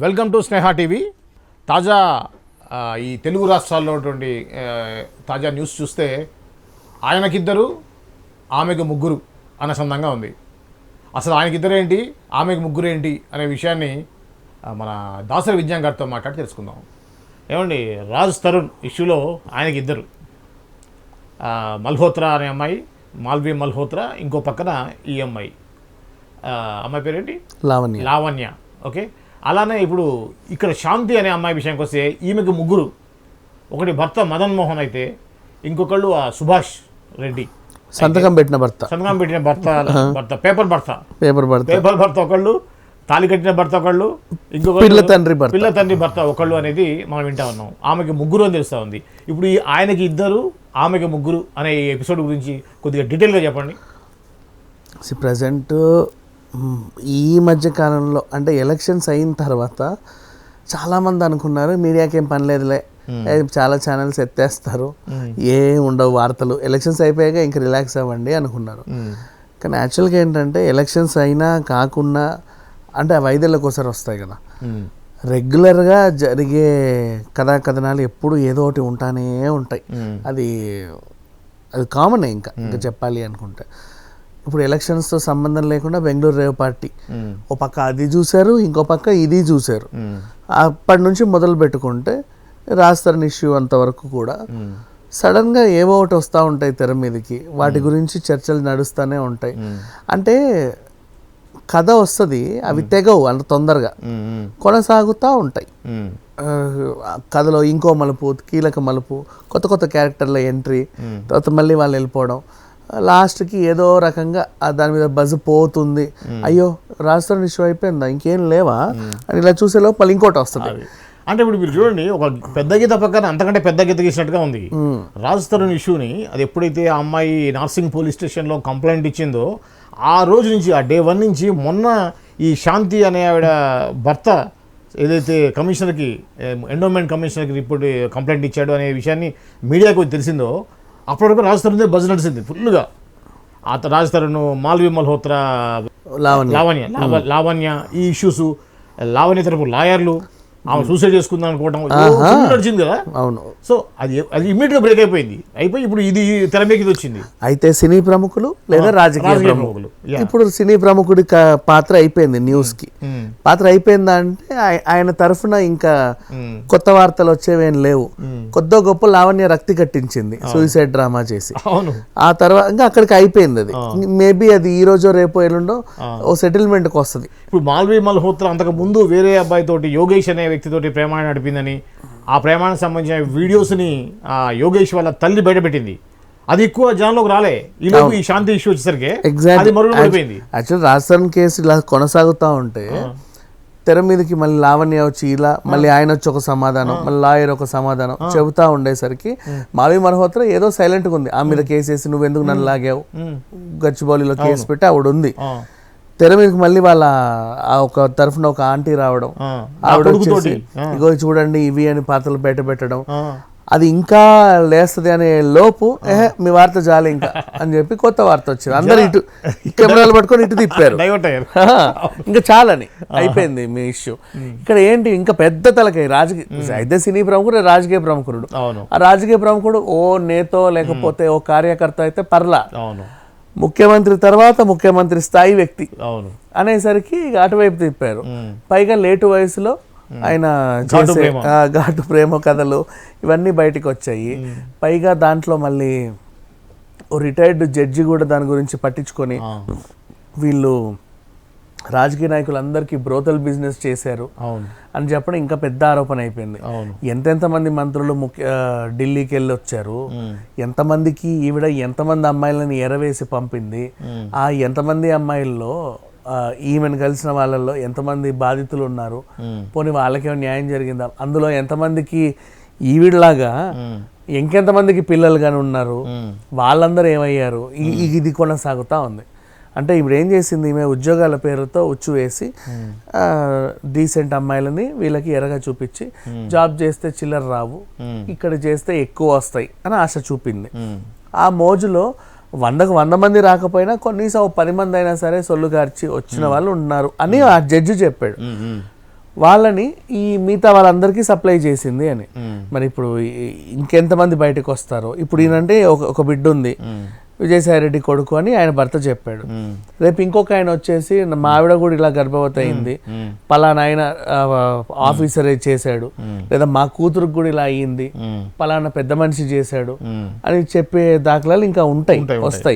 Welcome to Sneha TV. తాజా ఈ తెలుగు రాష్ట్రాల్లో ఉన్నటువంటి తాజా న్యూస్ చూస్తే ఆయనకిద్దరు ఆమెకు ముగ్గురు అనుసంధానంగా ఉంది. అసలు ఆయనకిద్దరేంటి ఆమెకు ముగ్గురు ఏంటి అనే విషయాన్ని మన దాసరి విజ్ఞాన్ గారితో మాట్లాడి తెలుసుకుందాం. ఏమండి, రాజ్ తరుణ్ ఇష్యూలో ఆయనకిద్దరు, మల్హోత్రా అనే అమ్మాయి, మాల్వి మల్హోత్రా, ఇంకో పక్కన ఈ అమ్మాయి పేరేంటి, లావణ్య. ఓకే, అలానే ఇప్పుడు ఇక్కడ శాంతి అనే అమ్మాయి విషయానికి వస్తే ఈమెకు ముగ్గురు. ఒకటి భర్త మదన్ మోహన్ అయితే, ఇంకొకళ్ళు సుభాష్ రెడ్డి, సంతకం పెట్టిన భర్త పేపర్ భర్త ఒకళ్ళు, తాళి కట్టిన భర్త ఒకళ్ళు, ఇంకొక పిల్ల తండ్రి భర్త ఒకళ్ళు అనేది మనం వింటా ఉన్నాం. ఆమెకి ముగ్గురు అని తెలుస్తూ ఉంది. ఇప్పుడు ఆయనకి ఇద్దరు, ఆమెకి ముగ్గురు అనే ఎపిసోడ్ గురించి కొద్దిగా డీటెయిల్గా చెప్పండి. ప్రజెంట్ ఈ మధ్య కాలంలో అంటే ఎలక్షన్స్ అయిన తర్వాత చాలామంది అనుకున్నారు మీడియాకి ఏం పని లేదులే, చాలా ఛానల్స్ ఎత్తేస్తారు, ఏం ఉండవు వార్తలు, ఎలక్షన్స్ అయిపోయాక ఇంక రిలాక్స్ అవ్వండి అనుకున్నారు. కానీ యాక్చువల్గా ఏంటంటే ఎలక్షన్స్ అయినా కాకుండా అంటే అవి 5 ఏళ్ళకి ఒకసారి వస్తాయి కదా, రెగ్యులర్గా జరిగే కథనాలు ఎప్పుడు ఏదో ఒకటి ఉంటానే ఉంటాయి. అది కామనే. ఇంకా చెప్పాలి అనుకుంటే ఇప్పుడు ఎలక్షన్స్తో సంబంధం లేకుండా బెంగళూరు రేవ్ పార్టీ ఓ పక్క అది చూశారు, ఇంకో పక్క ఇది చూశారు. అప్పటి నుంచి మొదలు పెట్టుకుంటే రాజ్ తరుణ్ ఇష్యూ అంతవరకు కూడా సడన్గా ఏవో ఒకటి వస్తూ ఉంటాయి తెర మీదకి, వాటి గురించి చర్చలు నడుస్తూనే ఉంటాయి. అంటే కథ వస్తుంది, అవి తెగవు అంత తొందరగా, కొనసాగుతూ ఉంటాయి. కథలో ఇంకో మలుపు, కీలక మలుపు, కొత్త కొత్త క్యారెక్టర్ల ఎంట్రీ, తర్వాత మళ్ళీ వాళ్ళు వెళ్ళిపోవడం, లాస్ట్కి ఏదో రకంగా దాని మీద బజ్ పోతుంది. అయ్యో రాజ్ తరుణ్ ఇష్యూ అయిపోయిందా, ఇంకేం లేవా అని ఇలా చూసే లోపల ఇంకోటి వస్తుంది. అంటే ఇప్పుడు మీరు చూడండి, ఒక పెద్ద గీత పక్కన అంతకంటే పెద్ద గీత గీసినట్టుగా ఉంది రాజ్ తరుణ్ ఇష్యూని. అది ఎప్పుడైతే ఆ అమ్మాయి నార్సింగ్ పోలీస్ స్టేషన్లో కంప్లైంట్ ఇచ్చిందో ఆ రోజు నుంచి, ఆ డే 1 నుంచి మొన్న ఈ శాంతి అనే ఆవిడ భర్త ఏదైతే కమిషనర్కి, ఎండోమెంట్ కమిషనర్కి కంప్లైంట్ ఇచ్చాడు అనే విషయాన్ని మీడియాకు తెలిసిందో అప్పటివరకు రాజ్ తరుణ్ బజ్ నడిచింది ఫుల్గా. రాజ్ తరుణ్, మాల్వి మల్హోత్రా, లావణ్య ఈ ఇష్యూస్, లావణ్య తరపు లాయర్లు, ఆమె సూసైడ్ చేసుకుందాం అనుకోవడం నడిచింది కదా. అవును. సో అది ఇమ్మీడియట్గా బ్రేక్ అయిపోయింది. ఇప్పుడు ఇది తెర మీదకి వచ్చింది. అయితే సినీ ప్రముఖులు లేదా రాజకీయ ప్రముఖులు, ఇప్పుడు సినీ ప్రముఖుడి పాత్ర అయిపోయింది, న్యూస్కి పాత్ర అయిపోయిందా అంటే ఆయన తరఫున ఇంకా కొత్త వార్తలు వచ్చేవేం లేవు. కొద్ది గొప్ప లావణ్య రక్తి కట్టించింది సూసైడ్ డ్రామా చేసి. ఆ తర్వాత ఇంకా అక్కడికి అయిపోయింది. అది మేబీ అది ఈ రోజు రేపో ఎల్లుండో ఓ సెటిల్మెంట్కి వస్తుంది. ఇప్పుడు మాల్వి మల్హోత్రా అంతకు ముందు వేరే అబ్బాయి తోటి, యోగేష్ అనే వ్యక్తితోటి ప్రేమాన్ని నడిపిందని, ఆ ప్రేమానికి సంబంధించిన వీడియోస్ని యోగేష్ వాళ్ళ తల్లి బయటపెట్టింది. అది ఎక్కువ జనంలోకి రాలే. ఈలోపు ఈ శాంతి ఇష్యూ వచ్చేసరికి అది మరుగున పడిపోయింది. యాక్చువల్ రాజ్ తరుణ్ కేసు ఇలా కొనసాగుతూ ఉంటే తెర మీదకి మళ్ళీ లావణ్య వచ్చి ఇలా, మళ్ళీ ఆయన వచ్చి ఒక సమాధానం, మళ్ళీ లాయర్ ఒక సమాధానం చెబుతా ఉండేసరికి మాల్వి మల్హోత్రా ఏదో సైలెంట్గా ఉంది. ఆ మీద కేసేసి నువ్వెందుకు నన్ను లాగావు, గచ్చిబౌలిలో కేసు పెట్టి ఆవిడ ఉంది. తెర మీదకి మళ్ళీ వాళ్ళ ఒక తరఫున ఒక ఆంటీ రావడం, ఆవిడ వచ్చేసి ఇగో చూడండి ఇవి అని పాత్రలు బయట పెట్టడం, అది ఇంకా లేస్తుంది అనే లోపు మీ వార్త చాలు ఇంకా అని చెప్పి కొత్త వార్త వచ్చింది. అందరు ఇటు కెమెరాలు పట్టుకొని ఇటు తిప్పారు, ఇంకా చాలని అయిపోయింది మీ ఇష్యూ. ఇక్కడ ఏంటి ఇంకా పెద్ద తలకాయ రాజకీయ, అయితే సినీ ప్రముఖుడు రాజకీయ ప్రముఖుడు, ఆ రాజకీయ ప్రముఖుడు ఓ నేతో లేకపోతే ఓ కార్యకర్త అయితే పర్లా, ముఖ్యమంత్రి తర్వాత ముఖ్యమంత్రి స్థాయి వ్యక్తి అనేసరికి అటువైపు తిప్పారు. పైగా లేటు వయసులో ఆయన ఘాటు ప్రేమ కథలు ఇవన్నీ బయటకు వచ్చాయి. పైగా దాంట్లో మళ్ళీ ఓ రిటైర్డ్ జడ్జి కూడా దాని గురించి పట్టించుకొని వీళ్ళు రాజకీయ నాయకులందరికీ బ్రోతల్ బిజినెస్ చేశారు అని చెప్పడం ఇంకా పెద్ద ఆరోపణ అయిపోయింది. ఎంతెంతమంది మంత్రులు ఢిల్లీకి వెళ్ళి వచ్చారు, ఎంతమందికి ఈవిడ ఎంతమంది అమ్మాయిలను ఎరవేసి పంపింది, ఆ ఎంతమంది అమ్మాయిల్లో ఈమెను కలిసిన వాళ్ళల్లో ఎంతమంది బాధితులు ఉన్నారు, పోనీ వాళ్ళకేమో న్యాయం జరిగిందా, అందులో ఎంతమందికి ఈవిడలాగా ఇంకెంతమందికి పిల్లలు కానీ ఉన్నారు, వాళ్ళందరూ ఏమయ్యారు, ఇది కొనసాగుతూ ఉంది. అంటే ఇప్పుడు ఏం చేసింది, ఈమె ఉద్యోగాల పేరుతో ఉచ్చు వేసి డీసెంట్ అమ్మాయిలని వీళ్ళకి ఎరగా చూపించి జాబ్ చేస్తే చిల్లర రావు, ఇక్కడ చేస్తే ఎక్కువ వస్తాయి అని ఆశ చూపింది. ఆ మోజులో 100 మంది రాకపోయినా కనీసం 10 మంది అయినా సరే సొల్లు గార్చి వచ్చిన వాళ్ళు ఉన్నారు అని ఆ జడ్జి చెప్పాడు. వాళ్ళని ఈ మిగతా వాళ్ళందరికీ సప్లై చేసింది అని. మరి ఇప్పుడు ఇంకెంతమంది బయటకు వస్తారో. ఇప్పుడు ఈయనంటే ఒక బిడ్డ ఉంది, విజయసాయి రెడ్డి కొడుకు అని ఆయన భర్త చెప్పాడు. రేపు ఇంకొక ఆయన వచ్చేసి మా ఆవిడ కూడా ఇలా గర్భవతి అయింది, పలానా ఆయన ఆఫీసర్ చేశాడు, లేదా మా కూతురుకు కూడా ఇలా అయ్యింది, పలానా పెద్ద మనిషి చేశాడు అని చెప్పే దాఖలాలు ఇంకా వస్తాయి.